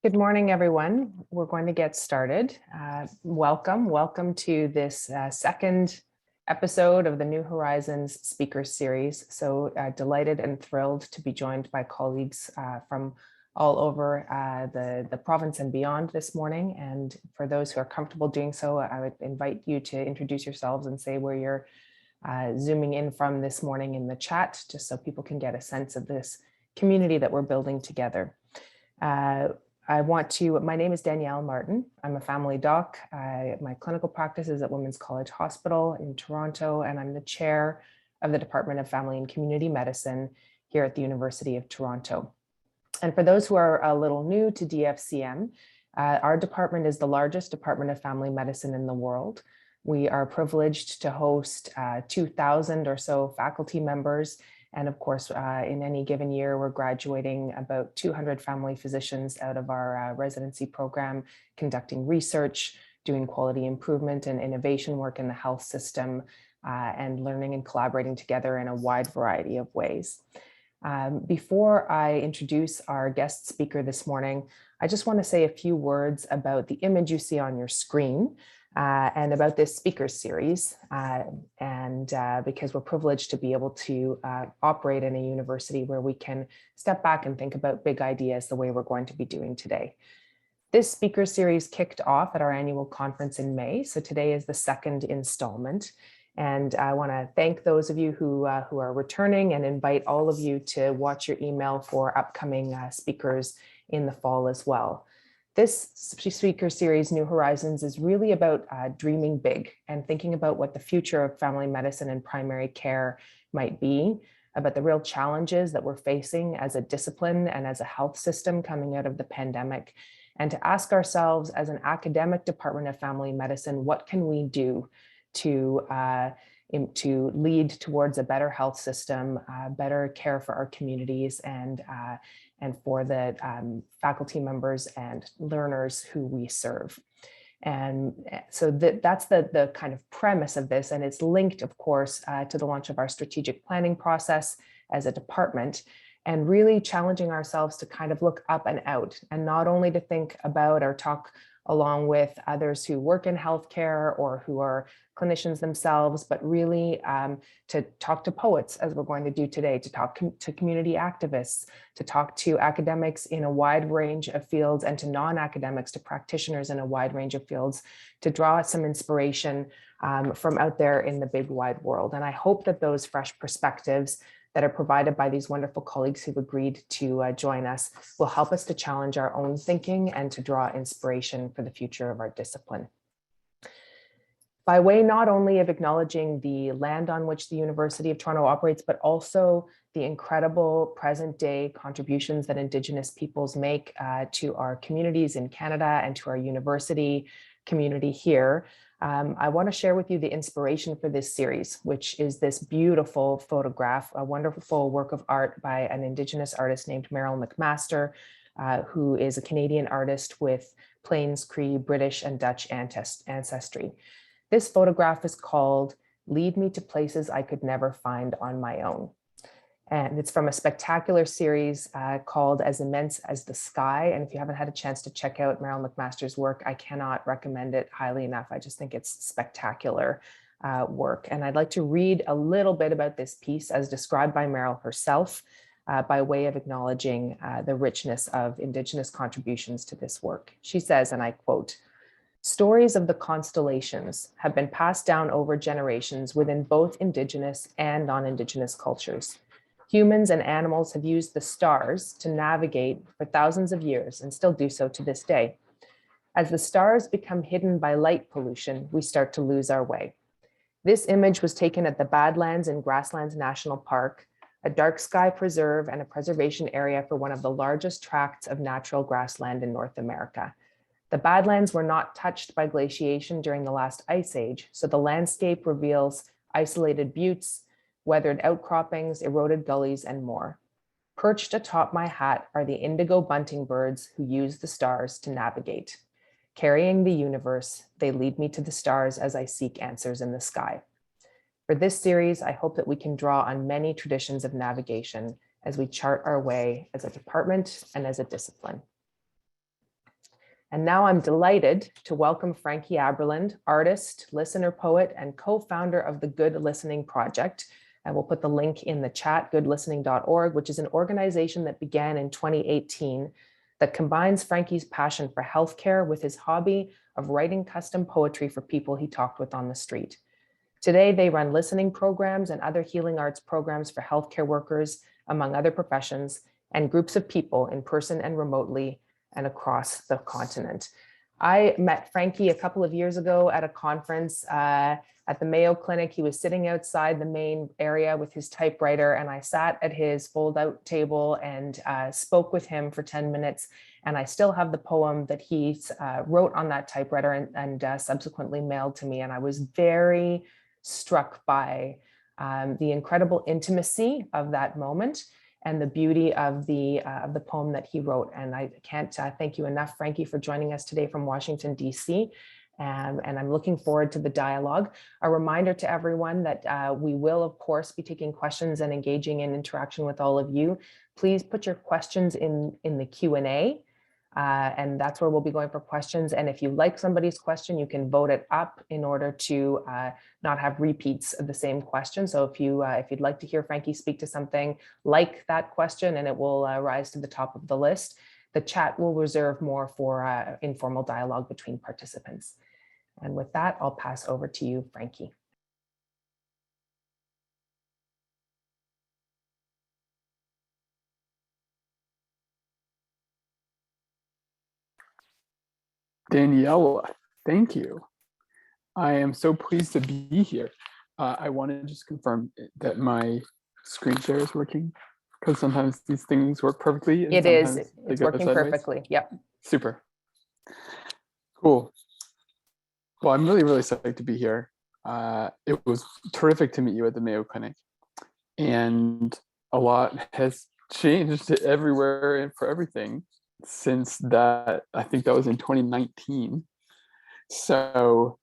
Good morning, everyone. We're going to get started. Welcome to this second episode of the New Horizons Speaker Series. So delighted and thrilled to be joined by colleagues from all over the province and beyond this morning. And for those who are comfortable doing so, I would invite you to introduce yourselves and say where you're zooming in from this morning in the chat, just so people can get a sense of this community that we're building together. My name is Danielle Martin. I'm a family doc. My clinical practice is at Women's College Hospital in Toronto, and I'm the chair of the Department of Family and Community Medicine here at the University of Toronto. And for those who are a little new to DFCM, our department is the largest department of family medicine in the world. We are privileged to host 2,000 or so faculty members. And of course, in any given year, we're graduating about 200 family physicians out of our residency program, conducting research, doing quality improvement and innovation work in the health system, and learning and collaborating together in a wide variety of ways. Before I introduce our guest speaker this morning, I just want to say a few words about the image you see on your screen. And about this speaker series, because we're privileged to be able to operate in a university where we can step back and think about big ideas the way we're going to be doing today. This speaker series kicked off at our annual conference in May, so today is the second installment. And I want to thank those of you who are returning and invite all of you to watch your email for upcoming speakers in the fall as well. This speaker series, New Horizons, is really about dreaming big and thinking about what the future of family medicine and primary care might be, about the real challenges that we're facing as a discipline and as a health system coming out of the pandemic, and to ask ourselves as an academic department of family medicine, what can we do to lead towards a better health system, better care for our communities, and for the faculty members and learners who we serve. And so that's the kind of premise of this, and it's linked, of course, to the launch of our strategic planning process as a department, and really challenging ourselves to kind of look up and out, and not only to think about or talk along with others who work in healthcare or who are clinicians themselves, but really to talk to poets, as we're going to do today, to talk to community activists, to talk to academics in a wide range of fields, and to non-academics, to practitioners in a wide range of fields, to draw some inspiration from out there in the big wide world. And I hope that those fresh perspectives that are provided by these wonderful colleagues who've agreed to join us will help us to challenge our own thinking and to draw inspiration for the future of our discipline. By way not only of acknowledging the land on which the University of Toronto operates, but also the incredible present day contributions that Indigenous peoples make to our communities in Canada and to our university community here, I want to share with you the inspiration for this series, which is this beautiful photograph, a wonderful work of art by an Indigenous artist named Meryl McMaster, who is a Canadian artist with Plains Cree, British, and Dutch ancestry. This photograph is called "Lead Me to Places I Could Never Find on My Own." And it's from a spectacular series called As Immense as the Sky. And if you haven't had a chance to check out Meryl McMaster's work, I cannot recommend it highly enough. I just think it's spectacular work. And I'd like to read a little bit about this piece as described by Meryl herself by way of acknowledging the richness of Indigenous contributions to this work. She says, and I quote, "Stories of the constellations have been passed down over generations within both Indigenous and non-Indigenous cultures. Humans and animals have used the stars to navigate for thousands of years and still do so to this day. As the stars become hidden by light pollution, we start to lose our way. This image was taken at the Badlands and Grasslands National Park, a dark sky preserve and a preservation area for one of the largest tracts of natural grassland in North America. The Badlands were not touched by glaciation during the last ice age, so the landscape reveals isolated buttes, weathered outcroppings, eroded gullies, and more. Perched atop my hat are the indigo bunting birds who use the stars to navigate. Carrying the universe, they lead me to the stars as I seek answers in the sky. For this series, I hope that we can draw on many traditions of navigation as we chart our way as a department and as a discipline." And now I'm delighted to welcome Frankie Abralind, artist, listener poet, and co-founder of the Good Listening Project. And we'll put the link in the chat, goodlistening.org, which is an organization that began in 2018 that combines Frankie's passion for healthcare with his hobby of writing custom poetry for people he talked with on the street. Today, they run listening programs and other healing arts programs for healthcare workers, among other professions, and groups of people in person and remotely and across the continent. I met Frankie a couple of years ago at a conference at the Mayo Clinic. He was sitting outside the main area with his typewriter, and I sat at his fold-out table and spoke with him for 10 minutes. And I still have the poem that he wrote on that typewriter and subsequently mailed to me. And I was very struck by the incredible intimacy of that moment and the beauty of the poem that he wrote. And I can't thank you enough, Frankie, for joining us today from Washington, D.C. And I'm looking forward to the dialogue. A reminder to everyone that we will, of course, be taking questions and engaging in interaction with all of you. Please put your questions in the Q&A. And that's where we'll be going for questions. And if you like somebody's question, you can vote it up in order to not have repeats of the same question. So if you'd like to hear Frankie speak to something like that question, and it will rise to the top of the list, the chat will reserve more for informal dialogue between participants. And with that, I'll pass over to you, Frankie. Danielle, thank you. I am so pleased to be here. I want to just confirm that my screen share is working, because sometimes these things work perfectly. And it is. It's working perfectly. Yep. Super. Cool. Well, I'm really, really psyched to be here. It was terrific to meet you at the Mayo Clinic. And a lot has changed everywhere and for everything since that. I think that was in 2019. So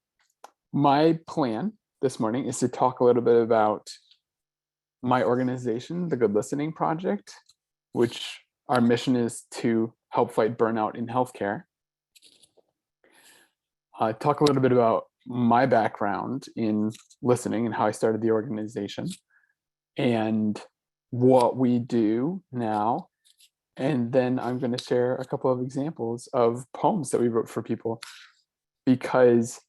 my plan this morning is to talk a little bit about my organization, the Good Listening Project, which our mission is to help fight burnout in healthcare. Talk a little bit about my background in listening and how I started the organization and what we do now. And then I'm going to share a couple of examples of poems that we wrote for people, because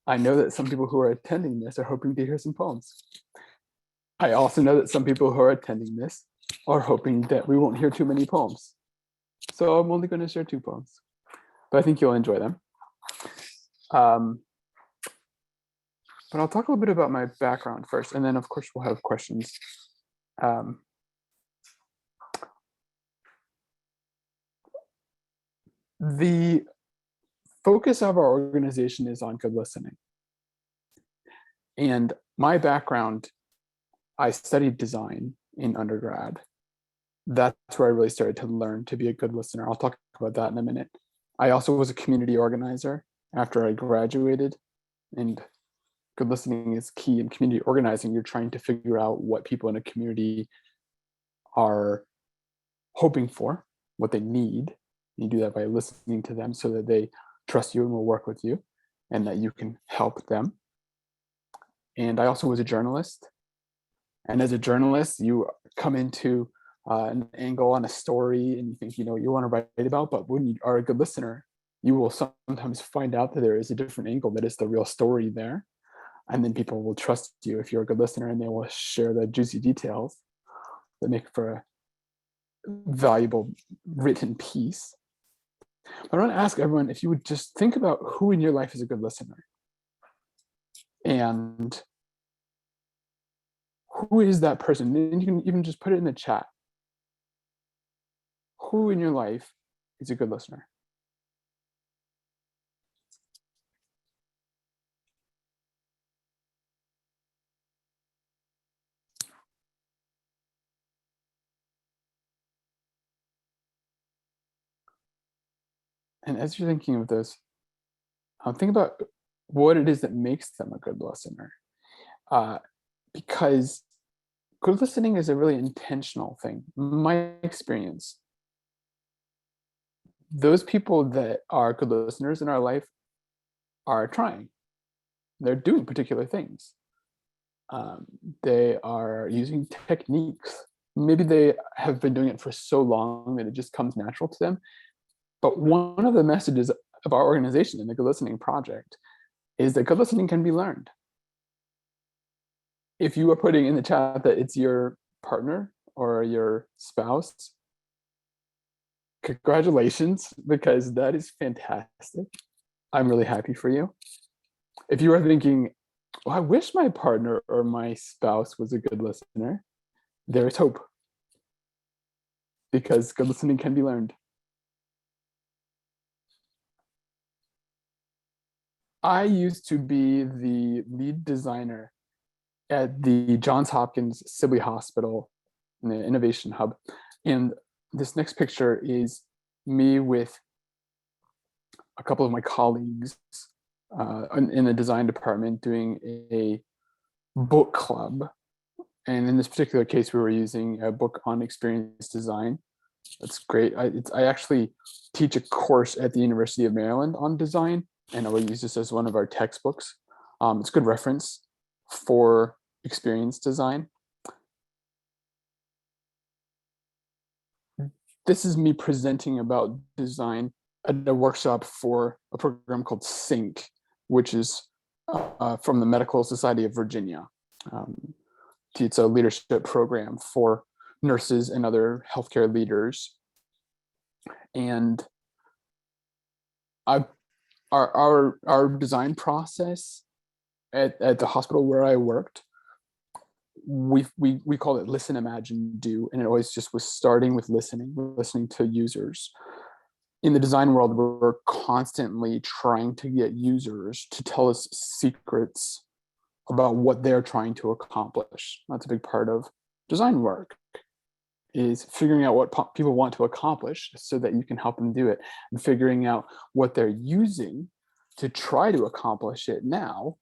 I know that some people who are attending this are hoping to hear some poems. I also know that some people who are attending this are hoping that we won't hear too many poems. So I'm only going to share 2 poems, but I think you'll enjoy them. But I'll talk a little bit about my background first, and then of course we'll have questions. The focus of our organization is on good listening. And my background, I studied design in undergrad. That's where I really started to learn to be a good listener. I'll talk about that in a minute. I also was a community organizer after I graduated, and good listening is key in community organizing. You're trying to figure out what people in a community are hoping for, what they need. You do that by listening to them so that they trust you and will work with you, and that you can help them. And I also was a journalist. And as a journalist, you come into an angle on a story and you think, you want to write about, but when you are a good listener, you will sometimes find out that there is a different angle that is the real story there. And then people will trust you if you're a good listener, and they will share the juicy details that make for a valuable written piece. But I want to ask everyone if you would just think about who in your life is a good listener. And who is that person? And you can even just put it in the chat. Who in your life is a good listener? And as you're thinking of this, think about what it is that makes them a good listener. Because good listening is a really intentional thing. In my experience, those people that are good listeners in our life are trying. They're doing particular things. They are using techniques. Maybe they have been doing it for so long that it just comes natural to them. But one of the messages of our organization in the Good Listening Project is that good listening can be learned. If you are putting in the chat that it's your partner or your spouse, congratulations, because that is fantastic. I'm really happy for you. If you are thinking, well, I wish my partner or my spouse was a good listener, there is hope, because good listening can be learned. I used to be the lead designer at the Johns Hopkins Sibley Hospital in the Innovation Hub. And this next picture is me with a couple of my colleagues in the design department doing a book club. And in this particular case, we were using a book on experience design. That's great. I actually teach a course at the University of Maryland on design, and I will use this as one of our textbooks. It's a good reference for experience design. This is me presenting about design at a workshop for a program called SYNC, which is from the Medical Society of Virginia. It's a leadership program for nurses and other healthcare leaders. And our design process at the hospital where I worked, we call it listen, imagine, do, and it always just was starting with listening to users. In the design world, we're constantly trying to get users to tell us secrets about what they're trying to accomplish. That's a big part of design work, is figuring out what people want to accomplish so that you can help them do it, and figuring out what they're using to try to accomplish it now,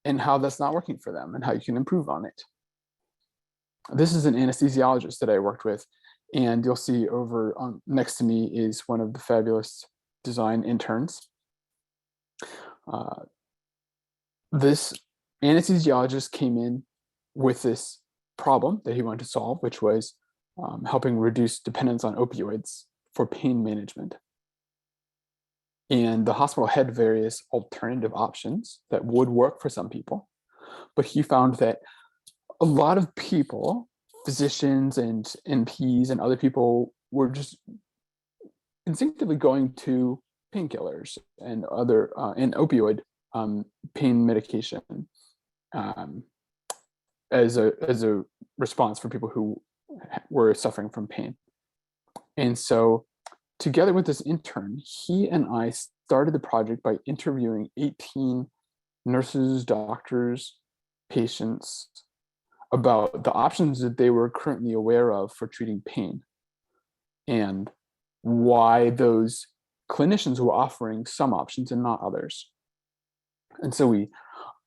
and how that's not working for them and how you can improve on it. This is an anesthesiologist that I worked with, and you'll see over next to me is one of the fabulous design interns. This anesthesiologist came in with this problem that he wanted to solve, which was helping reduce dependence on opioids for pain management. And the hospital had various alternative options that would work for some people, but he found that a lot of people, physicians and NPs and other people, were just instinctively going to painkillers and other and opioid pain medication as a response for people who were suffering from pain. And so together with this intern, he and I started the project by interviewing 18 nurses, doctors, patients about the options that they were currently aware of for treating pain, and why those clinicians were offering some options and not others. And so we,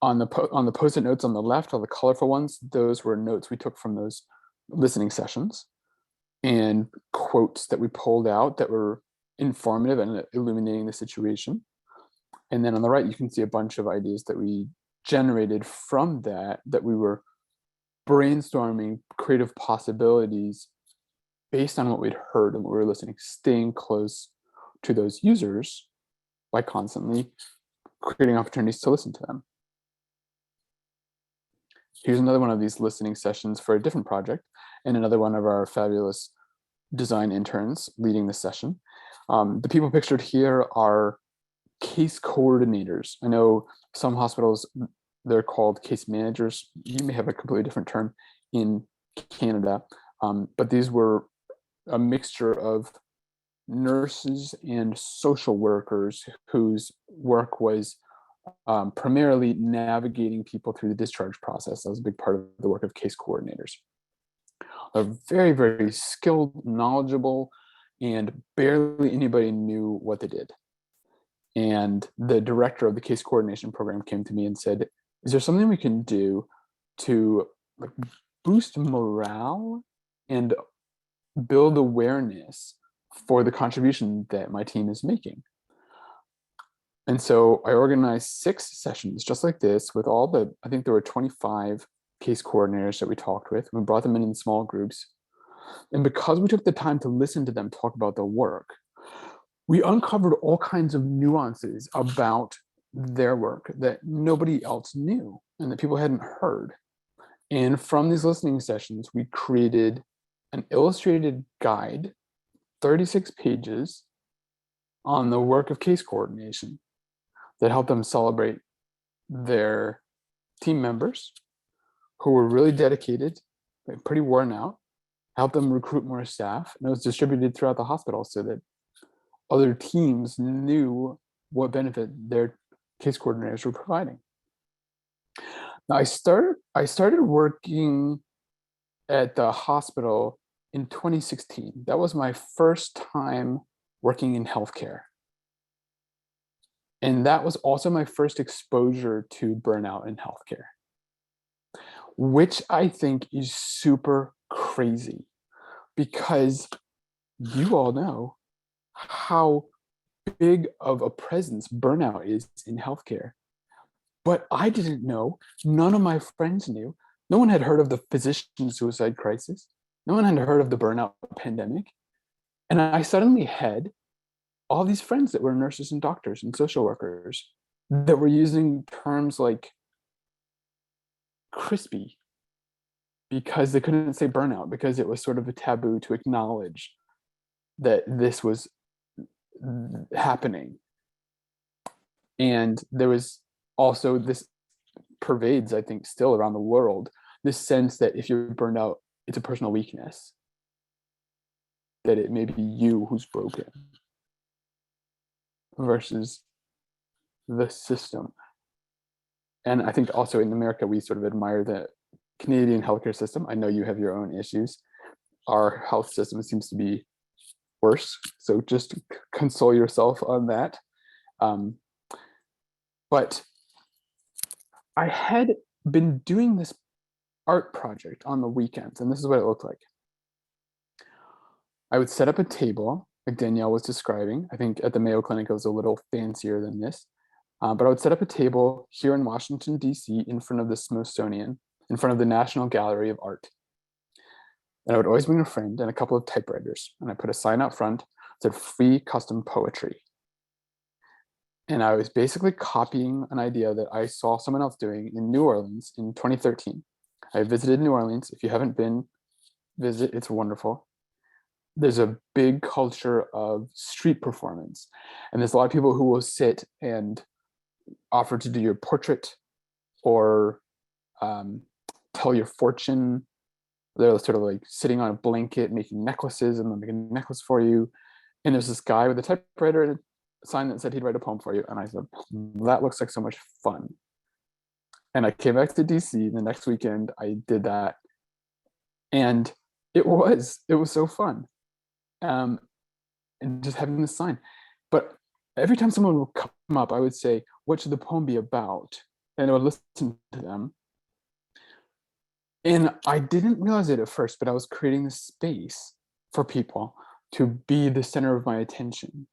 on the Post-it notes on the left, all the colorful ones, those were notes we took from those listening sessions, and quotes that we pulled out that were informative and illuminating the situation. And then on the right, you can see a bunch of ideas that we generated from that we were brainstorming creative possibilities based on what we'd heard and what we were listening, staying close to those users by constantly creating opportunities to listen to them. Here's another one of these listening sessions for a different project, and another one of our fabulous design interns leading the session. The people pictured here are case coordinators. I know some hospitals, they're called case managers. You may have a completely different term in Canada, but these were a mixture of nurses and social workers whose work was primarily navigating people through the discharge process. That was a big part of the work of case coordinators. They're very, very skilled, knowledgeable, and barely anybody knew what they did. And the director of the case coordination program came to me and said, is there something we can do to boost morale and build awareness for the contribution that my team is making. And so I organized 6 sessions just like this with all the, I think there were 25 case coordinators that we talked with. We brought them in small groups. And because we took the time to listen to them talk about their work, we uncovered all kinds of nuances about their work that nobody else knew and that people hadn't heard. And from these listening sessions, we created an illustrated guide, 36 pages, on the work of case coordination that helped them celebrate their team members who were really dedicated, pretty worn out, helped them recruit more staff, and it was distributed throughout the hospital so that other teams knew what benefit their case coordinators were providing. Now, I started working at the hospital in 2016. That was my first time working in healthcare. And that was also my first exposure to burnout in healthcare, which I think is super crazy because you all know how big of a presence burnout is in healthcare. But I didn't know, none of my friends knew. No one had heard of the physician suicide crisis. No one had heard of the burnout pandemic. And I suddenly had all these friends that were nurses and doctors and social workers that were using terms like crispy because they couldn't say burnout because it was sort of a taboo to acknowledge that this was happening. And there was also this pervades, I think, still around the world, this sense that if you're burned out, it's a personal weakness, that it may be you who's broken versus the system. And I think also in America, we sort of admire the Canadian healthcare system. I know you have your own issues. Our health system seems to be worse. So just console yourself on that. But I had been doing this art project on the weekends, and this is what it looked like. I would set up a table, like Danielle was describing. I think at the Mayo Clinic, it was a little fancier than this. But I would set up a table here in Washington, D.C., in front of the Smithsonian, in front of the National Gallery of Art. And I would always bring a friend and a couple of typewriters. And I put a sign out front that said free custom poetry. And I was basically copying an idea that I saw someone else doing in New Orleans in 2013. I visited New Orleans. If you haven't been, visit, it's wonderful. There's a big culture of street performance. And there's a lot of people who will sit and offer to do your portrait or tell your fortune. They're sort of like sitting on a blanket, making necklaces, and they'll make a necklace for you. And there's this guy with a typewriter and a sign that said he'd write a poem for you. And I said, that looks like so much fun. And I came back to DC the next weekend. I did that. And it was so fun. And just having this sign. But every time someone would come up, I would say, what should the poem be about? And I would listen to them. And I didn't realize it at first, but I was creating this space for people to be the center of my attention.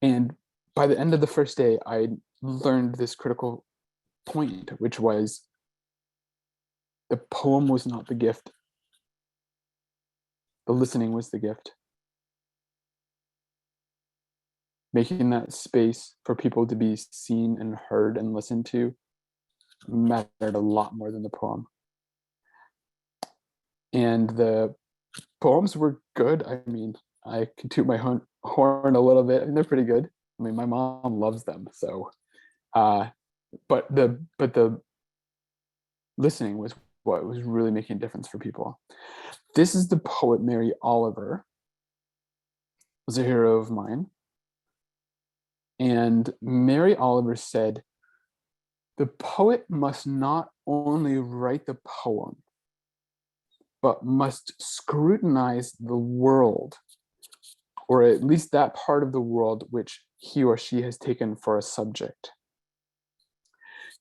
And by the end of the first day, I learned this critical point, which was the poem was not the gift. The listening was the gift. Making that space for people to be seen and heard and listened to mattered a lot more than the poem. And the poems were good. I mean, I can toot my horn a little bit. I mean, they're pretty good. I mean, my mom loves them. So, but the listening was what was really making a difference for people. This is the poet Mary Oliver, was a hero of mine. And Mary Oliver said, the poet must not only write the poem, but must scrutinize the world, or at least that part of the world which he or she has taken for a subject.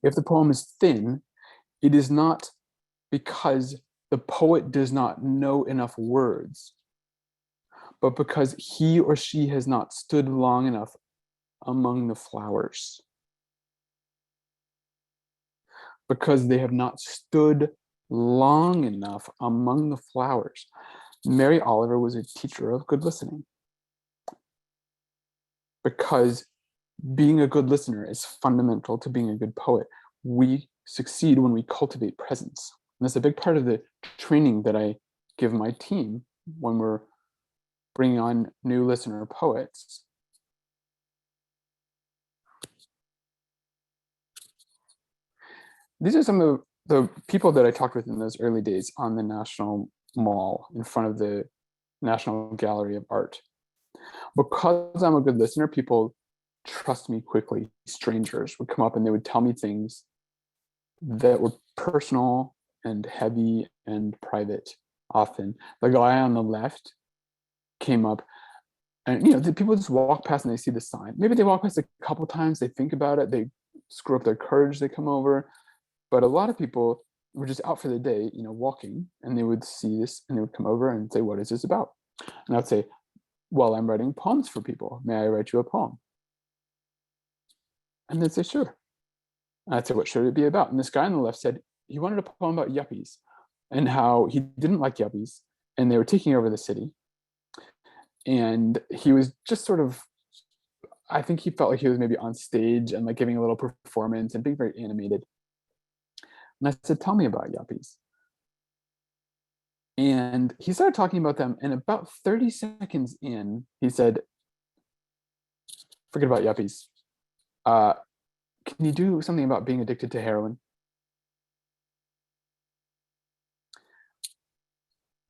If the poem is thin, it is not because the poet does not know enough words, but because he or she has not stood long enough among the flowers. Because they have not stood long enough among the flowers. Mary Oliver was a teacher of good listening. Because being a good listener is fundamental to being a good poet. We succeed when we cultivate presence. And that's a big part of the training that I give my team when we're bringing on new listener poets. These are some of the people that I talked with in those early days on the National Mall in front of the National Gallery of Art. Because I'm a good listener, people trust me quickly. Strangers would come up and they would tell me things that were personal and heavy and private often. The guy on the left came up and, the people just walk past and they see the sign. Maybe they walk past a couple times, they think about it, they screw up their courage, they come over. But a lot of people were just out for the day, walking, and they would see this and they would come over and say, "What is this about?" And I'd say, "Well, I'm writing poems for people. May I write you a poem?" And they'd say, "Sure." And I'd say, "What should it be about?" And this guy on the left said he wanted a poem about yuppies and how he didn't like yuppies and they were taking over the city. And he was just sort of, I think he felt like he was maybe on stage and like giving a little performance and being very animated. And I said, "Tell me about yuppies." And he started talking about them. And about 30 seconds in, he said, "Forget about yuppies. Can you do something about being addicted to heroin?"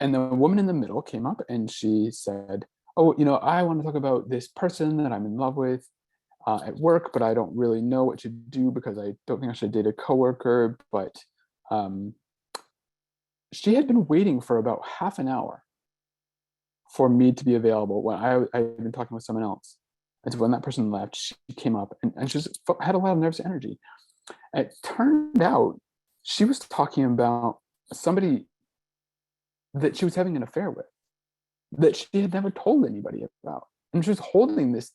And the woman in the middle came up and she said, "Oh, I want to talk about this person that I'm in love with at work, but I don't really know what to do because I don't think I should date a coworker." But she had been waiting for about half an hour for me to be available when I had been talking with someone else. And so when that person left, she came up and she just had a lot of nervous energy. And it turned out she was talking about somebody that she was having an affair with, that she had never told anybody about. And she was holding this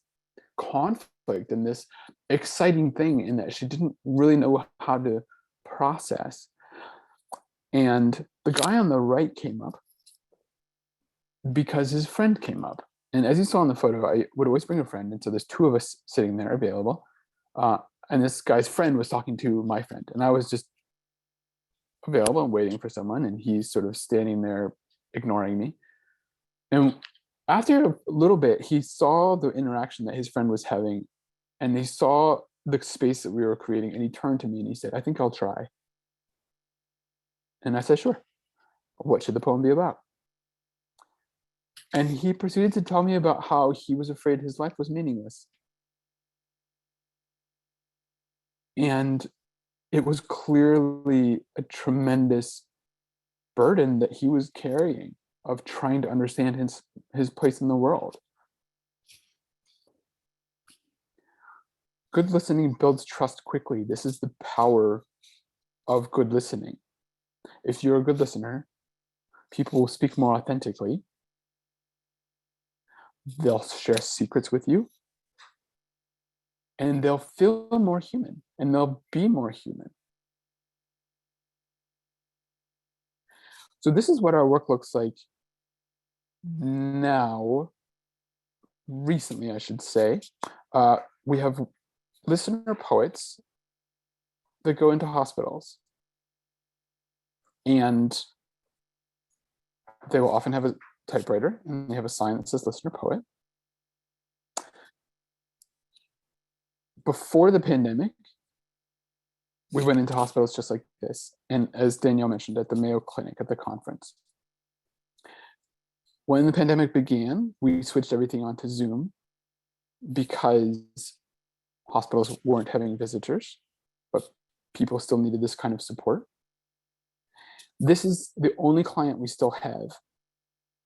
conflict and this exciting thing in that she didn't really know how to process. And the guy on the right came up because his friend came up. And as you saw in the photo, I would always bring a friend. And so there's two of us sitting there available. And this guy's friend was talking to my friend. And I was just available and waiting for someone. And he's sort of standing there ignoring me. And after a little bit, he saw the interaction that his friend was having. And he saw the space that we were creating. And he turned to me and he said, "I think I'll try." And I said, "Sure. What should the poem be about?" And he proceeded to tell me about how he was afraid his life was meaningless. And it was clearly a tremendous burden that he was carrying of trying to understand his place in the world. Good listening builds trust quickly. This is the power of good listening. If you're a good listener, people will speak more authentically. They'll share secrets with you. And they'll feel more human. And they'll be more human. So this is what our work looks like now. Recently, I should say. We have listener poets that go into hospitals. And they will often have a typewriter and they have a sign that says listener poet. Before the pandemic, we went into hospitals just like this. And as Danielle mentioned, at the Mayo Clinic at the conference. When the pandemic began, we switched everything onto Zoom because hospitals weren't having visitors, but people still needed this kind of support. This is the only client we still have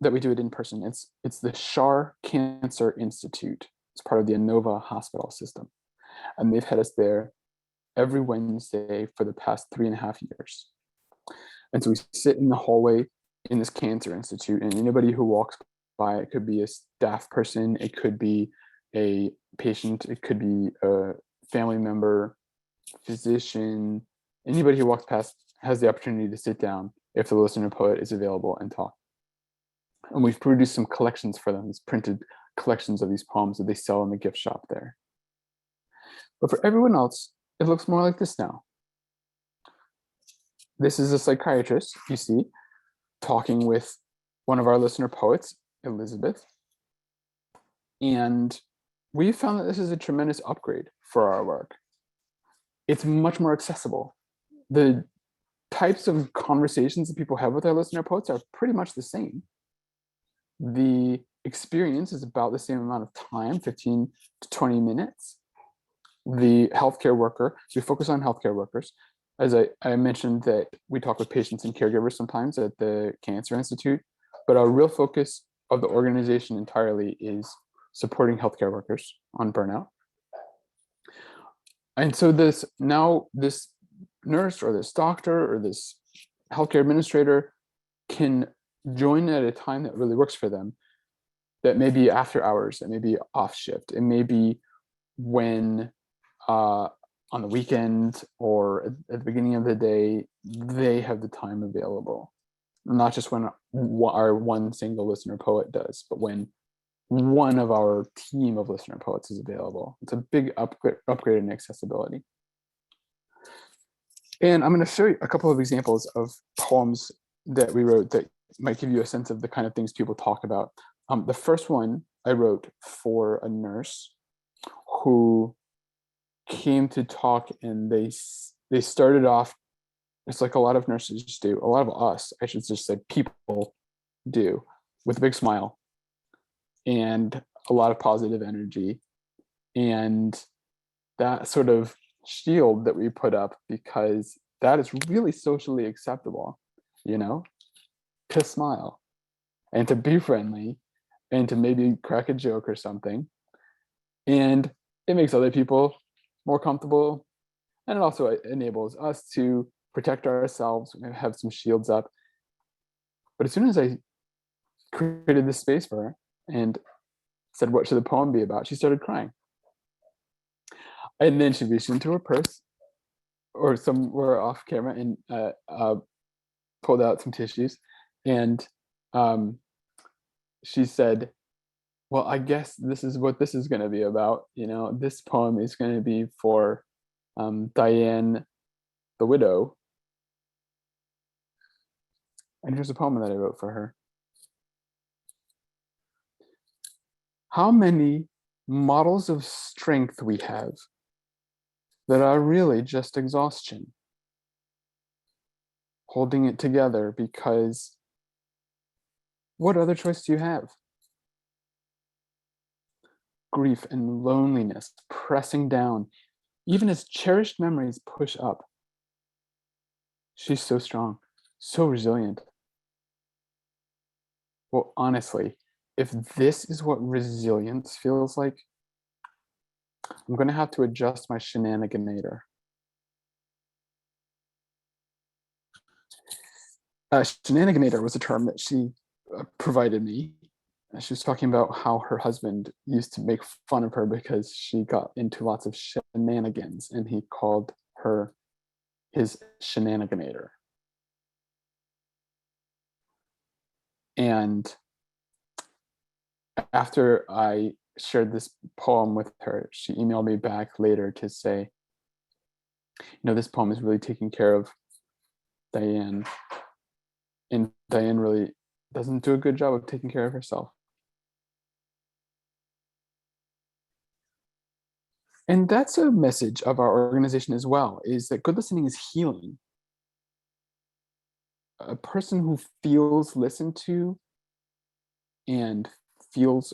that we do it in person. It's the Shar Cancer Institute. It's part of the Inova hospital system. And they've had us there every Wednesday for the past 3.5 years. And so we sit in the hallway in this cancer institute, and anybody who walks by. It could be a staff person, it could be a patient, it could be a family member, physician, anybody who walks past has the opportunity to sit down if the listener poet is available and talk. And we've produced some collections for them, these printed collections of these poems that they sell in the gift shop there. But for everyone else, it looks more like this now. This is a psychiatrist, you see, talking with one of our listener poets, Elizabeth. And we found that this is a tremendous upgrade for our work. It's much more accessible. The types of conversations that people have with our listener poets are pretty much the same. The experience is about the same amount of time, 15 to 20 minutes. The healthcare worker, we focus on healthcare workers. As I mentioned that we talk with patients and caregivers sometimes at the Cancer Institute, but our real focus of the organization entirely is supporting healthcare workers on burnout. And so this nurse or this doctor or this healthcare administrator can join at a time that really works for them. That may be after hours, it may be off shift, it may be when on the weekend or at the beginning of the day, they have the time available. Not just when our one single listener poet does, but when one of our team of listener poets is available. It's a big upgrade in accessibility. And I'm going to show you a couple of examples of poems that we wrote that might give you a sense of the kind of things people talk about. The first one I wrote for a nurse who came to talk, and they started off, it's like a lot of nurses do, a lot of us, I should just say people do, with a big smile and a lot of positive energy, and that sort of shield that we put up, because that is really socially acceptable, you know, to smile and to be friendly and to maybe crack a joke or something. And it makes other people more comfortable, and it also enables us to protect ourselves, have some shields up. But as soon as I created this space for her and said, what should the poem be about, she started crying. And then she reached into her purse or somewhere off camera and pulled out some tissues, and she said, well, I guess this is what this is going to be about. You know, this poem is going to be for Diane, the widow. And here's a poem that I wrote for her. How many models of strength we have that are really just exhaustion, holding it together, because what other choice do you have? Grief and loneliness pressing down, even as cherished memories push up. She's so strong, so resilient. Well, honestly, if this is what resilience feels like, I'm going to have to adjust my shenaniganator. Shenaniganator was a term that she provided me. She was talking about how her husband used to make fun of her because she got into lots of shenanigans, and he called her his shenaniganator. And after I shared this poem with her, she emailed me back later to say, you know, this poem is really taking care of Diane, and Diane really doesn't do a good job of taking care of herself. And that's a message of our organization as well, is that good listening is healing. A person who feels listened to and feels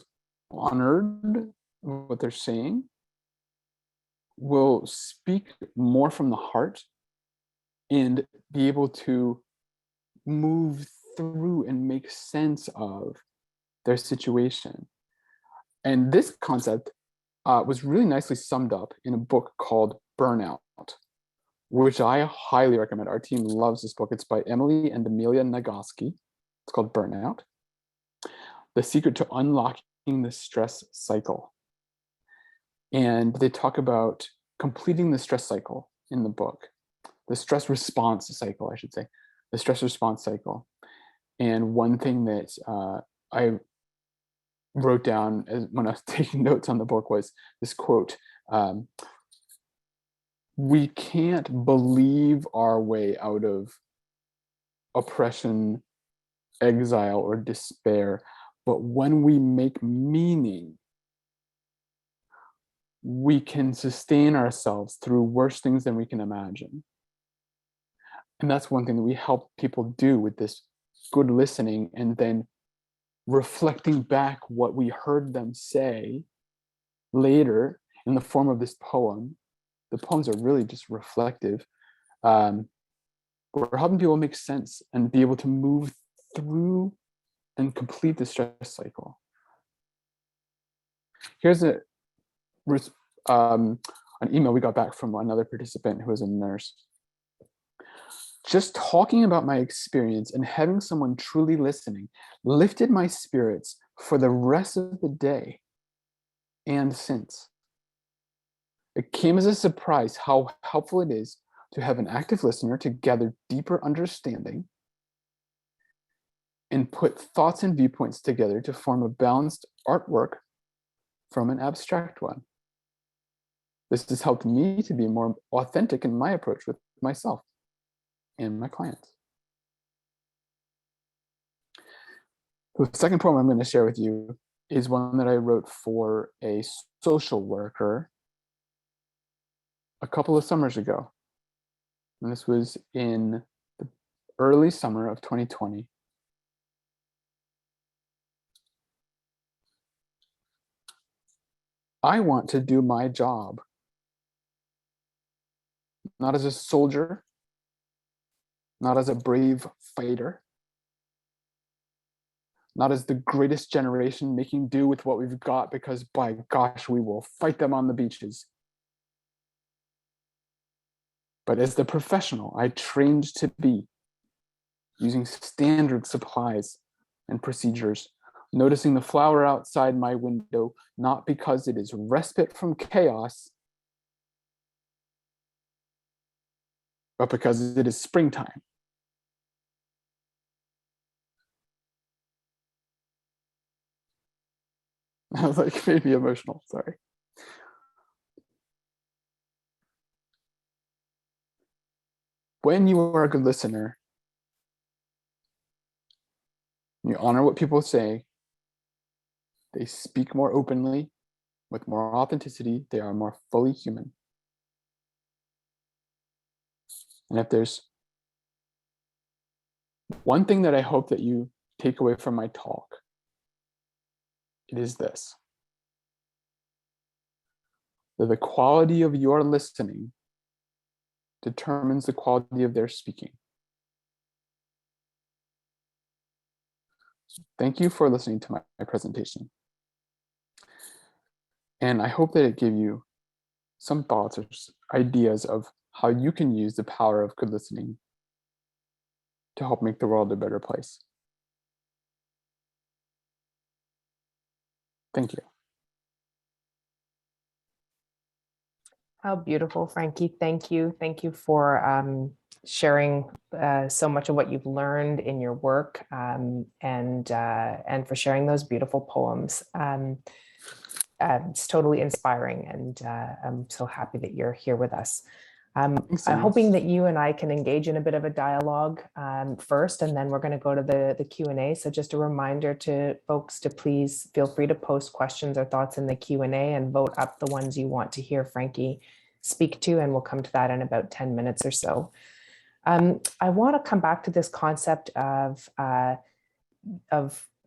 honored what they're saying will speak more from the heart and be able to move through and make sense of their situation. And this concept was really nicely summed up in a book called Burnout, which I highly recommend. Our team loves this book. It's by Emily and Amelia Nagoski. It's called Burnout. The Secret to Unlocking the Stress Cycle. And they talk about completing the stress cycle in the book, the stress response cycle, I should say, the stress response cycle. And one thing that I wrote down when I was taking notes on the book was this quote: we can't believe our way out of oppression, exile, or despair, but when we make meaning, we can sustain ourselves through worse things than we can imagine. And that's one thing that we help people do with this good listening, and then reflecting back what we heard them say later in the form of this poem. The poems are really just reflective. We're helping people make sense and be able to move through and complete the stress cycle. Here's an email we got back from another participant who was a nurse. Just talking about my experience and having someone truly listening lifted my spirits for the rest of the day and since. It came as a surprise how helpful it is to have an active listener to gather deeper understanding and put thoughts and viewpoints together to form a balanced artwork from an abstract one. This has helped me to be more authentic in my approach with myself and my clients. The second poem I'm going to share with you is one that I wrote for a social worker a couple of summers ago. And this was in the early summer of 2020. I want to do my job, not as a soldier, not as a brave fighter, not as the greatest generation making do with what we've got, because by gosh, we will fight them on the beaches. But as the professional I trained to be, using standard supplies and procedures, noticing the flower outside my window, not because it is respite from chaos, but because it is springtime. I was like, maybe emotional, sorry. When you are a good listener, you honor what people say, they speak more openly, with more authenticity, they are more fully human. And if there's one thing that I hope that you take away from my talk, it is this: that the quality of your listening determines the quality of their speaking. Thank you for listening to my presentation. And I hope that it gave you some thoughts or ideas of how you can use the power of good listening to help make the world a better place. Thank you. How beautiful, Frankie. Thank you. Thank you for sharing so much of what you've learned in your work, and for sharing those beautiful poems. It's totally inspiring, and I'm so happy that you're here with us. I'm hoping that you and I can engage in a bit of a dialogue first, and then we're going to go to the Q&A. So just a reminder to folks to please feel free to post questions or thoughts in the Q&A and vote up the ones you want to hear Frankie speak to, and we'll come to that in about 10 minutes or so. I want to come back to this concept of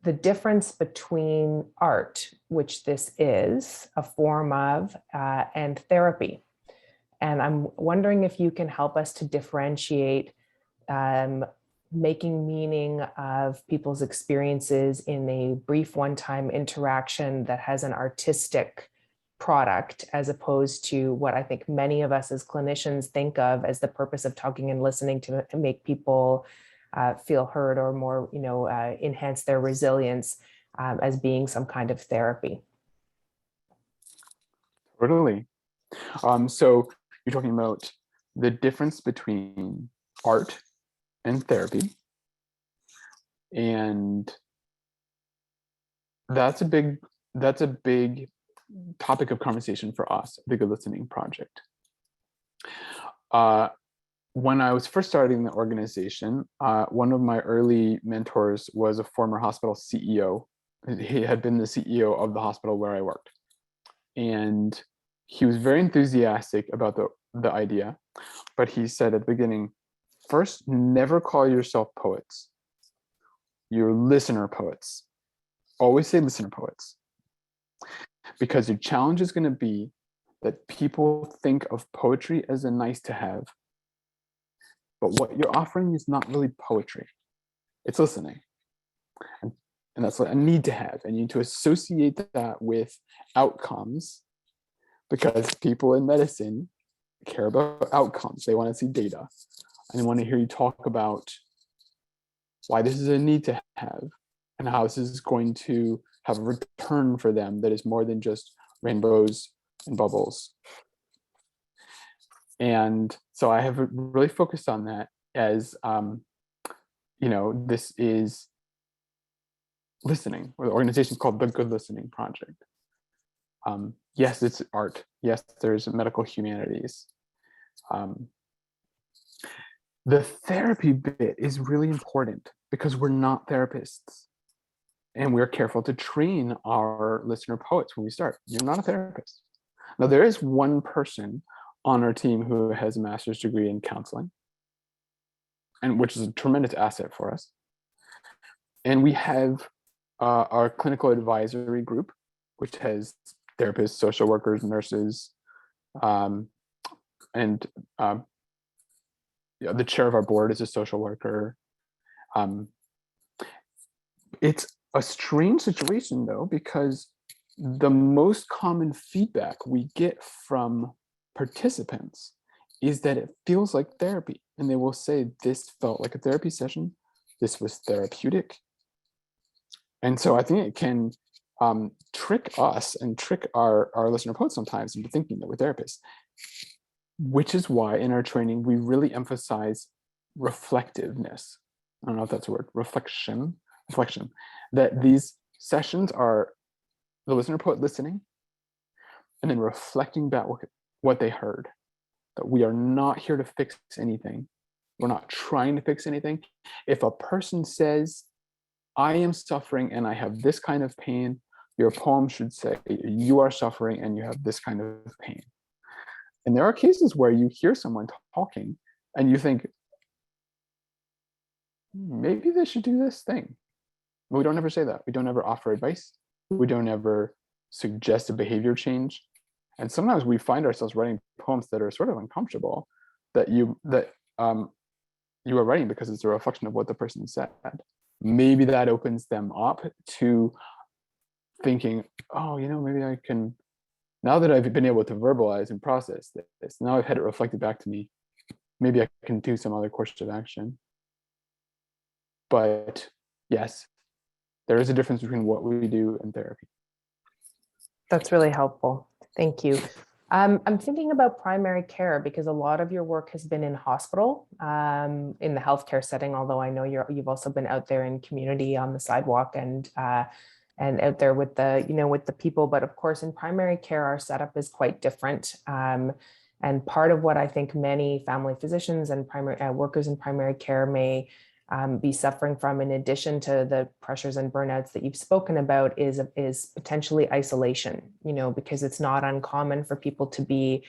the difference between art, which this is a form of, and therapy. And I'm wondering if you can help us to differentiate making meaning of people's experiences in a brief one-time interaction that has an artistic product, as opposed to what I think many of us as clinicians think of as the purpose of talking and listening to make people feel heard or more, enhance their resilience, as being some kind of therapy. Totally. So you're talking about the difference between art and therapy. And that's a big topic of conversation for us, the Good Listening Project. When I was first starting the organization, one of my early mentors was a former hospital CEO. He had been the CEO of the hospital where I worked. And he was very enthusiastic about the idea, but he said at the beginning, first, never call yourself poets. You're listener poets. Always say listener poets. Because your challenge is going to be that people think of poetry as a nice to have, but what you're offering is not really poetry. It's listening. And that's what I need to have. And you need to associate that with outcomes, because people in medicine care about outcomes. They want to see data. And they want to hear you talk about why this is a need to have and how this is going to have a return for them that is more than just rainbows and bubbles. And so I have really focused on that as, this is listening, or the organization is called the Good Listening Project. Yes, it's art. Yes, there's medical humanities. The therapy bit is really important because we're not therapists. And we're careful to train our listener poets when we start. You're not a therapist. Now, there is one person on our team who has a master's degree in counseling, and which is a tremendous asset for us. And we have our clinical advisory group, which has therapists, social workers, nurses, and the chair of our board is a social worker. It's a strange situation, though, because the most common feedback we get from participants is that it feels like therapy. And they will say, this felt like a therapy session. This was therapeutic. And so I think it can trick us and trick our listener poets sometimes into thinking that we're therapists, which is why in our training, we really emphasize reflectiveness. I don't know if that's a word, reflection, that these sessions are the listener poet listening and then reflecting back what they heard, that we are not here to fix anything. We're not trying to fix anything. If a person says, I am suffering and I have this kind of pain, your poem should say, you are suffering and you have this kind of pain. And there are cases where you hear someone talking and you think, maybe they should do this thing. But we don't ever say that. We don't ever offer advice. We don't ever suggest a behavior change. And sometimes we find ourselves writing poems that are sort of uncomfortable that you are writing because it's a reflection of what the person said. Maybe that opens them up to thinking, oh, maybe I can, now that I've been able to verbalize and process this, now I've had it reflected back to me, maybe I can do some other course of action. But yes, there is a difference between what we do and therapy. That's really helpful. Thank you. I'm thinking about primary care because a lot of your work has been in hospital, in the healthcare setting, although I know you've also been out there in community on the sidewalk and out there with the people. But of course, in primary care, our setup is quite different. And part of what I think many family physicians and primary workers in primary care may be suffering from, in addition to the pressures and burnouts that you've spoken about, is potentially isolation, because it's not uncommon for people to be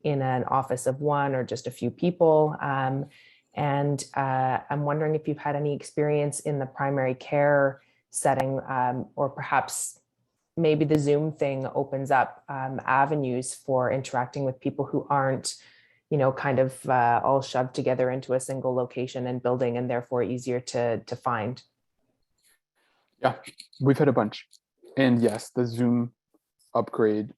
in an office of one or just a few people. And I'm wondering if you've had any experience in the primary care setting, or perhaps maybe the Zoom thing opens up avenues for interacting with people who aren't kind of all shoved together into a single location and building, and therefore easier to find. Yeah, we've had a bunch. And yes, the Zoom upgrade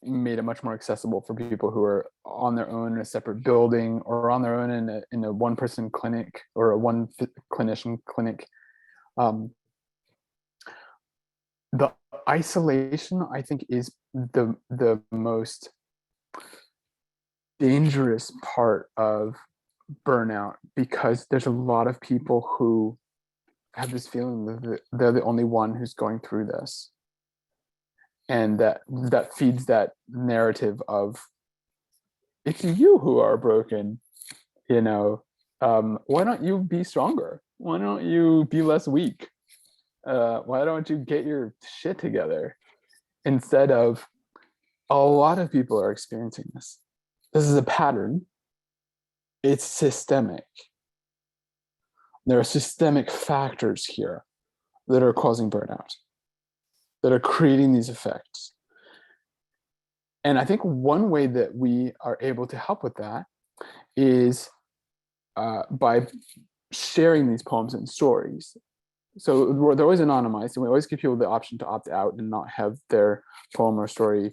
made it much more accessible for people who are on their own in a separate building or on their own in a one-person clinic or a one clinician clinic. the isolation, I think, is the most dangerous part of burnout, because there's a lot of people who have this feeling that they're the only one who's going through this, and that feeds that narrative of, it's you who are broken, why don't you be stronger, why don't you be less weak, why don't you get your shit together, instead of, a lot of people are experiencing this. This is a pattern. It's systemic. There are systemic factors here that are causing burnout, that are creating these effects. And I think one way that we are able to help with that is by sharing these poems and stories. So they're always anonymized, and we always give people the option to opt out and not have their poem or story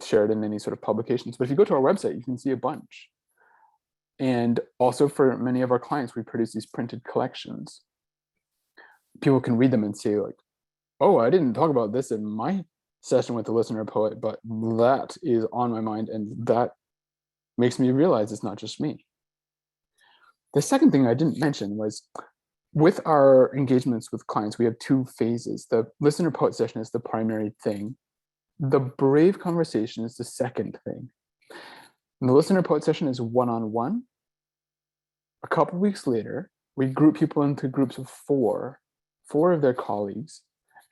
shared in any sort of publications. But if you go to our website, you can see a bunch. And also for many of our clients, we produce these printed collections. People can read them and say, like, oh, I didn't talk about this in my session with the listener poet, but that is on my mind, and that makes me realize it's not just me. The second thing I didn't mention was, with our engagements with clients, we have two phases. The listener poet session is the primary thing. The brave conversation is the second thing. And the listener poet session is one-on-one. A couple weeks later, we group people into groups of four of their colleagues,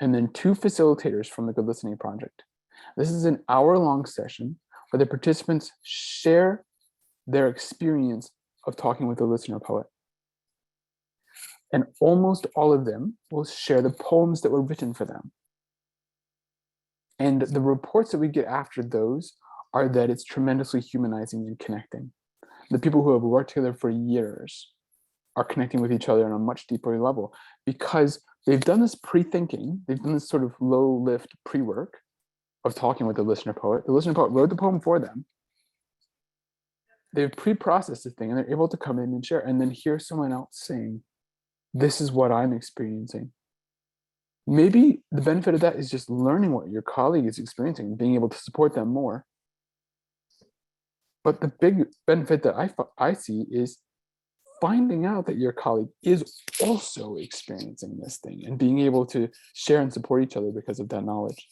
and then 2 facilitators from the Good Listening Project. This is an hour-long session where the participants share their experience of talking with the listener poet. And almost all of them will share the poems that were written for them. And the reports that we get after those are that it's tremendously humanizing and connecting. The people who have worked together for years are connecting with each other on a much deeper level, because they've done this pre-thinking, they've done this sort of low-lift pre-work of talking with the listener poet. The listener poet wrote the poem for them. They've pre-processed the thing, and they're able to come in and share, and then hear someone else saying, this is what I'm experiencing. Maybe the benefit of that is just learning what your colleague is experiencing and being able to support them more. But the big benefit that I see is finding out that your colleague is also experiencing this thing and being able to share and support each other because of that knowledge.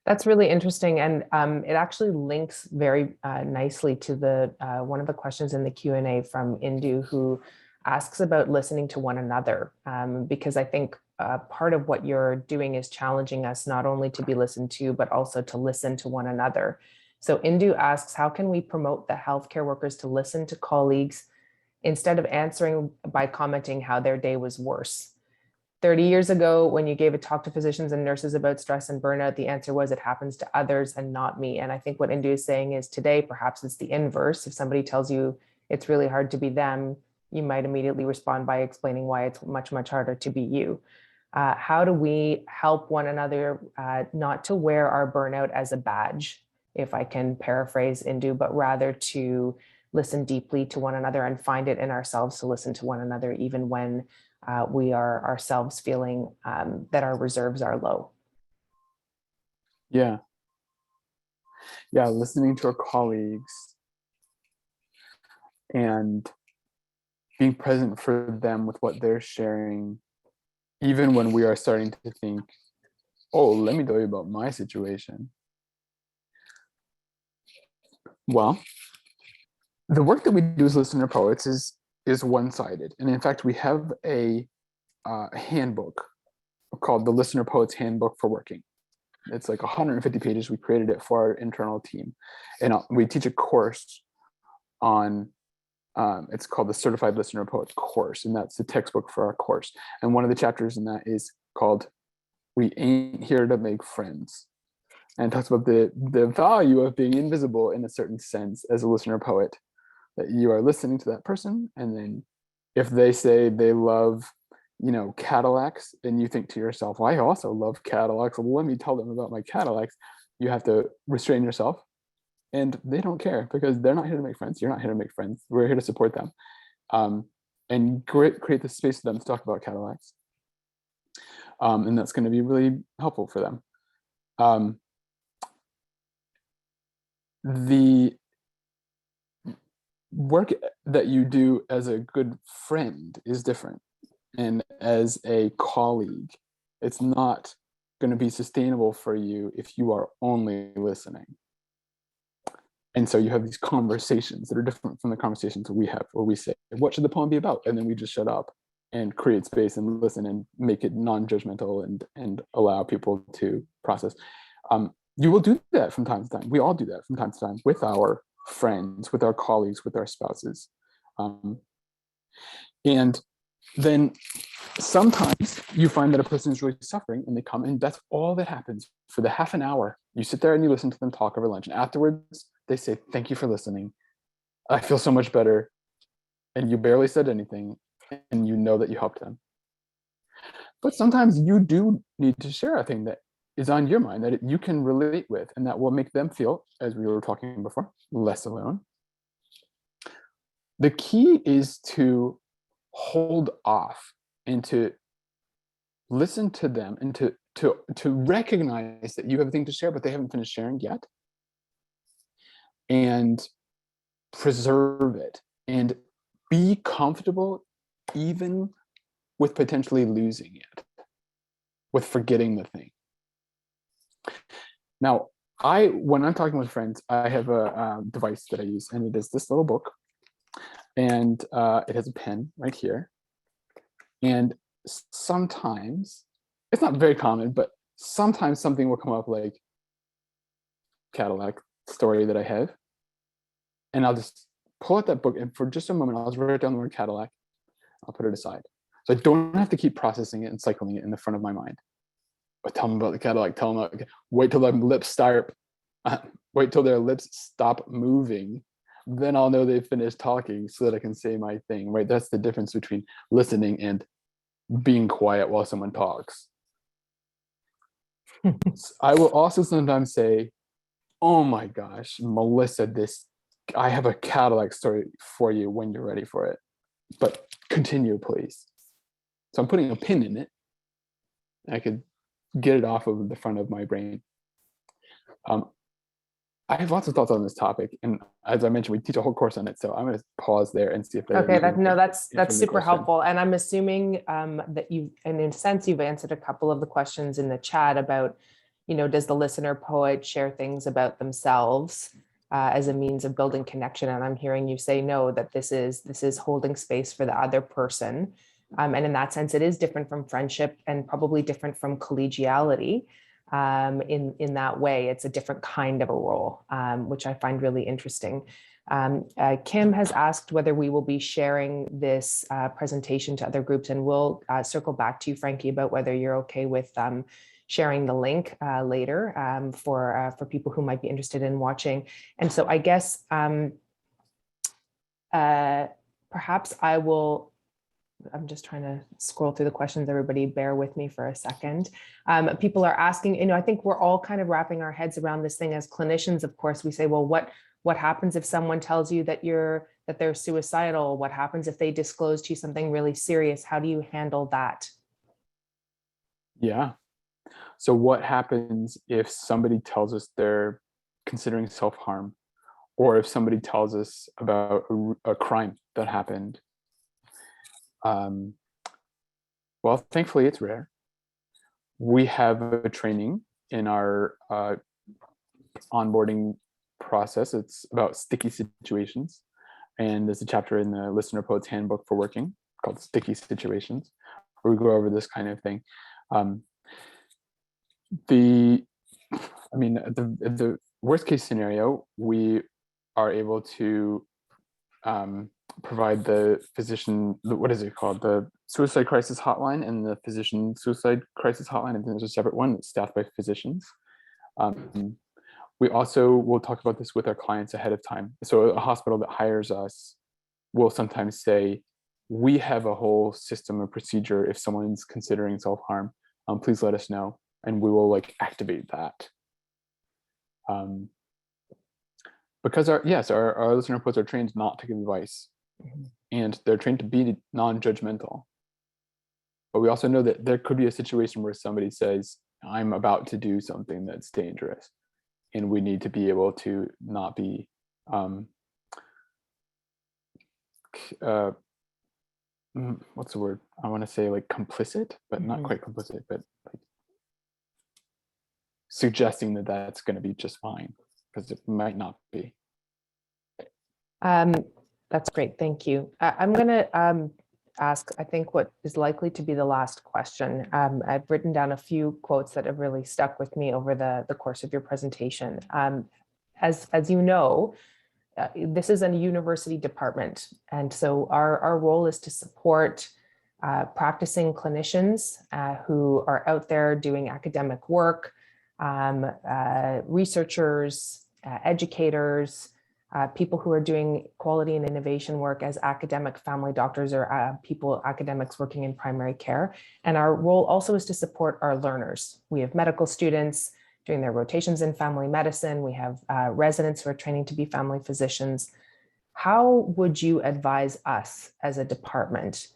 That's really interesting, and it actually links very nicely to the one of the questions in the Q&A from Indu, who asks about listening to one another, because I think part of what you're doing is challenging us not only to be listened to, but also to listen to one another. So Indu asks, how can we promote the healthcare workers to listen to colleagues instead of answering by commenting how their day was worse? 30 years ago, when you gave a talk to physicians and nurses about stress and burnout, the answer was, it happens to others and not me. And I think what Indu is saying is, today, perhaps it's the inverse. If somebody tells you it's really hard to be them, you might immediately respond by explaining why it's much, much harder to be you. How do we help one another not to wear our burnout as a badge, if I can paraphrase Indu, but rather to listen deeply to one another and find it in ourselves to listen to one another, even when we are ourselves feeling that our reserves are low. Yeah, listening to our colleagues and being present for them with what they're sharing, even when we are starting to think, oh, let me tell you about my situation. Well, the work that we do as listener poets is one-sided. And in fact, we have a handbook called the Listener Poets Handbook for Working. It's like 150 pages. We created it for our internal team. And we teach a course on, it's called the Certified Listener Poet course. And that's the textbook for our course. And one of the chapters in that is called, We Ain't Here to Make Friends. And it talks about the value of being invisible in a certain sense as a listener poet, that you are listening to that person. And then if they say they love, Cadillacs, and you think to yourself, well, I also love Cadillacs, well, let me tell them about my Cadillacs. You have to restrain yourself, and they don't care, because they're not here to make friends. You're not here to make friends. We're here to support them, and create the space for them to talk about Cadillacs. And that's going to be really helpful for them. The work that you do as a good friend is different. And as a colleague, it's not going to be sustainable for you if you are only listening. And so you have these conversations that are different from the conversations we have, where we say, what should the poem be about? And then we just shut up and create space and listen and make it non-judgmental and allow people to process. You will do that from time to time. We all do that from time to time with our friends, with our colleagues, with our spouses. And then sometimes you find that a person is really suffering and they come, and that's all that happens for the half an hour. You sit there and you listen to them talk over lunch. And afterwards, they say, thank you for listening. I feel so much better. And you barely said anything, and you know that you helped them. But sometimes you do need to share a thing that is on your mind that you can relate with, and that will make them feel, as we were talking before, less alone. The key is to hold off and to listen to them and to recognize that you have a thing to share, but they haven't finished sharing yet, and preserve it and be comfortable even with potentially losing it, with forgetting the thing. Now, when I'm talking with friends, I have a device that I use, and it is this little book, and it has a pen right here. And sometimes, it's not very common, but sometimes something will come up like Cadillac story that I have, and I'll just pull out that book, and for just a moment, I'll just write down the word Cadillac. I'll put it aside. So I don't have to keep processing it and cycling it in the front of my mind. But tell them about the Cadillac, tell them about, wait till their lips start, wait till their lips stop moving. Then I'll know they've finished talking so that I can say my thing, right? That's the difference between listening and being quiet while someone talks. I will also sometimes say, oh my gosh, Melissa, I have a Cadillac story for you when you're ready for it, but continue, please. So I'm putting a pin in it. I could get it off of the front of my brain. I have lots of thoughts on this topic, and as I mentioned, we teach a whole course on it. So I'm going to pause there and see if there's that's super helpful. And I'm assuming that you, and in a sense, you've answered a couple of the questions in the chat about, does the listener poet share things about themselves as a means of building connection? And I'm hearing you say no, that this is holding space for the other person. And in that sense, it is different from friendship and probably different from collegiality. In that way, it's a different kind of a role, which I find really interesting. Kim has asked whether we will be sharing this presentation to other groups, and we'll circle back to you, Frankie, about whether you're okay with sharing the link later for people who might be interested in watching. And so I guess perhaps I'm just trying to scroll through the questions. Everybody bear with me for a second. People are asking, I think we're all kind of wrapping our heads around this thing as clinicians. Of course, we say, well, what happens if someone tells you that they're suicidal? What happens if they disclose to you something really serious? How do you handle that? Yeah. So what happens if somebody tells us they're considering self-harm, or if somebody tells us about a crime that happened? Well, thankfully it's rare. We have a training in our onboarding process. It's about sticky situations. And there's a chapter in the Listener Poet's Handbook for Working called Sticky Situations, where we go over this kind of thing. The worst case scenario, we are able to provide the physician, what is it called? The suicide crisis hotline and the physician suicide crisis hotline. I think there's a separate one that's staffed by physicians. We also will talk about this with our clients ahead of time. So a hospital that hires us will sometimes say, we have a whole system or procedure if someone's considering self-harm, please let us know. And we will activate that. Because our listener poets are trained not to give advice, and they're trained to be non-judgmental. but we also know that there could be a situation where somebody says, I'm about to do something that's dangerous, and we need to be able to not be what's the word? I want to say like complicit, but not quite complicit, but like suggesting that that's going to be just fine, because it might not be. That's great. Thank you. I'm going to ask, I think, what is likely to be the last question. I've written down a few quotes that have really stuck with me over the course of your presentation. As you know, this is a university department, and so our role is to support practicing clinicians who are out there doing academic work, researchers, educators, people who are doing quality and innovation work as academic family doctors or academics working in primary care. And our role also is to support our learners. We have medical students doing their rotations in family medicine. We have residents who are training to be family physicians. How would you advise us as a department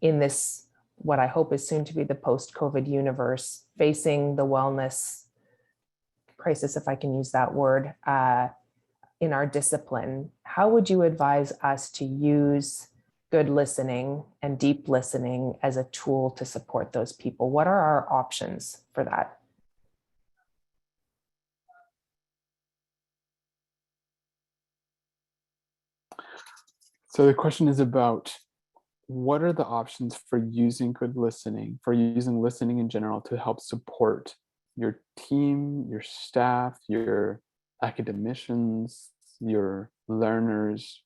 in this, what I hope is soon to be the post-COVID universe, facing the wellness crisis, if I can use that word, in our discipline? How would you advise us to use good listening and deep listening as a tool to support those people? What are our options for that? So the question is about what are the options for using good listening, for using listening in general to help support your team, your staff, your academicians, your learners.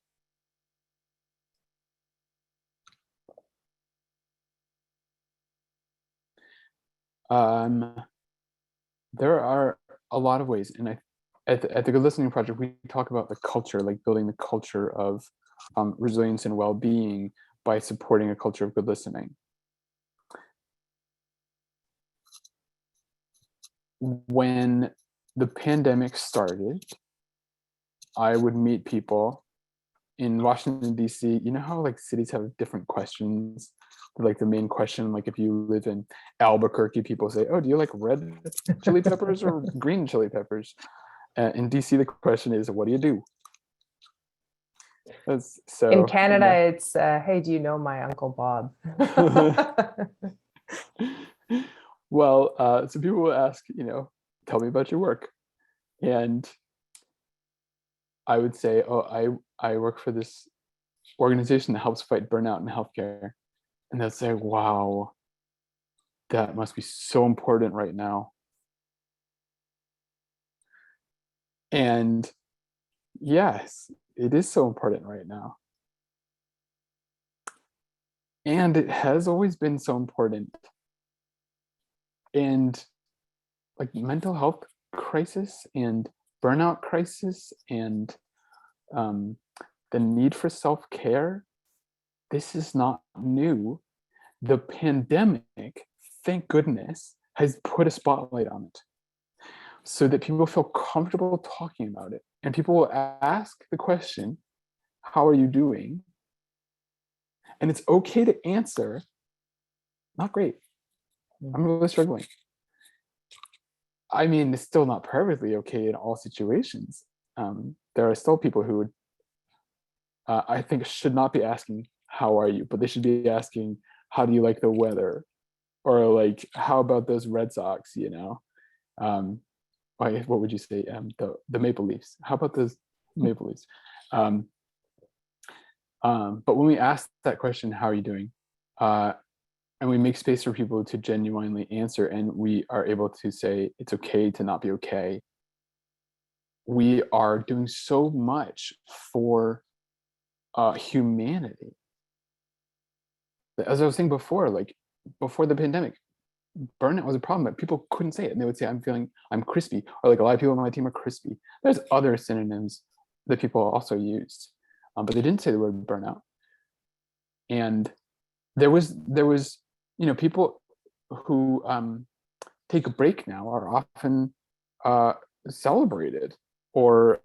There are a lot of ways, and at the Good Listening Project, we talk about the culture, like building the culture of resilience and well-being by supporting a culture of good listening. When the pandemic started, I would meet people in Washington, D.C. You know how like cities have different questions? Like the main question, like if you live in Albuquerque, people say, oh, do you like red chili peppers or green chili peppers? In DC, the question is, what do you do? So in Canada, it's, hey, do you know my Uncle Bob? Well, so people will ask, you know, tell me about your work. And I would say, oh, I work for this organization that helps fight burnout in healthcare. And they'll say, wow, that must be so important right now. And yes, it is so important right now. And it has always been so important. And like mental health crisis and burnout crisis and the need for self-care, this is not new. The pandemic, thank goodness, has put a spotlight on it so that people feel comfortable talking about it. And people will ask the question, how are you doing? And it's okay to answer, not great. I'm really struggling. I mean, it's still not perfectly okay in all situations. There are still people who would, I think, should not be asking, how are you? But they should be asking, how do you like the weather? Or like, how about those Red Sox, you know? What would you say? The Maple Leafs. How about those Maple Leafs? But when we ask that question, how are you doing? And we make space for people to genuinely answer, and we are able to say, it's okay to not be okay. We are doing so much for humanity. As I was saying before, like before the pandemic, burnout was a problem, but people couldn't say it. And they would say, I'm crispy, or like a lot of people on my team are crispy. There's other synonyms that people also used, but they didn't say the word burnout. And there was, you know, people who take a break now are often celebrated or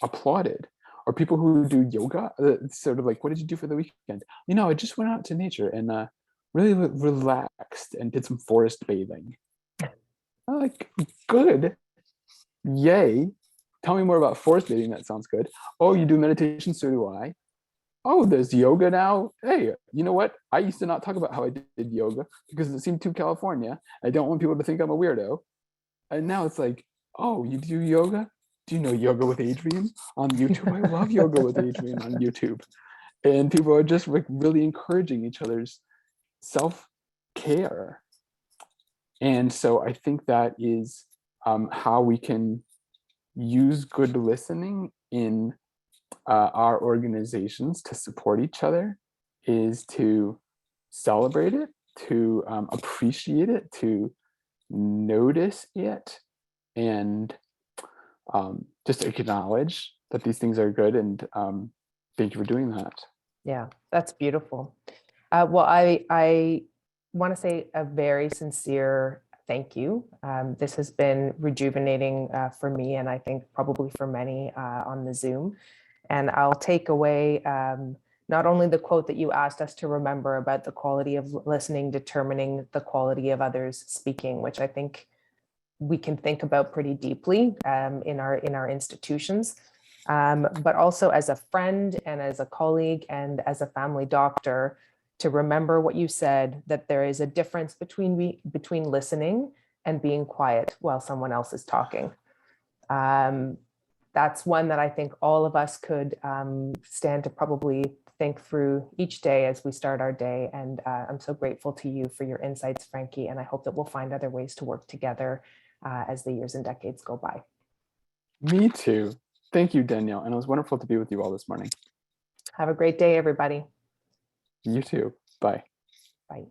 applauded. Or people who do yoga, it's sort of like, what did you do for the weekend? You know, I just went out to nature and really relaxed and did some forest bathing. I'm like, good. Yay. Tell me more about forest bathing. That sounds good. Oh, you do meditation? So do I. Oh, there's yoga now. Hey, you know what? I used to not talk about how I did yoga because it seemed too California. I don't want people to think I'm a weirdo. And now it's like, oh, you do yoga? Do you know Yoga with Adrian on YouTube? I love Yoga with Adrian on YouTube. And people are just like really encouraging each other's self-care. And so I think that is how we can use good listening in our organizations to support each other, is to celebrate it, to appreciate it, to notice it, and just acknowledge that these things are good. And thank you for doing that. Yeah, that's beautiful. Well, I want to say a very sincere thank you. This has been rejuvenating for me, and I think probably for many on the Zoom. And I'll take away not only the quote that you asked us to remember about the quality of listening, determining the quality of others speaking, which I think we can think about pretty deeply in our institutions, but also as a friend and as a colleague and as a family doctor, to remember what you said, that there is a difference between listening and being quiet while someone else is talking. That's one that I think all of us could stand to probably think through each day as we start our day. And I'm so grateful to you for your insights, Frankie, and I hope that we'll find other ways to work together as the years and decades go by. Me too. Thank you, Danielle. And it was wonderful to be with you all this morning. Have a great day, everybody. You too. Bye. Bye.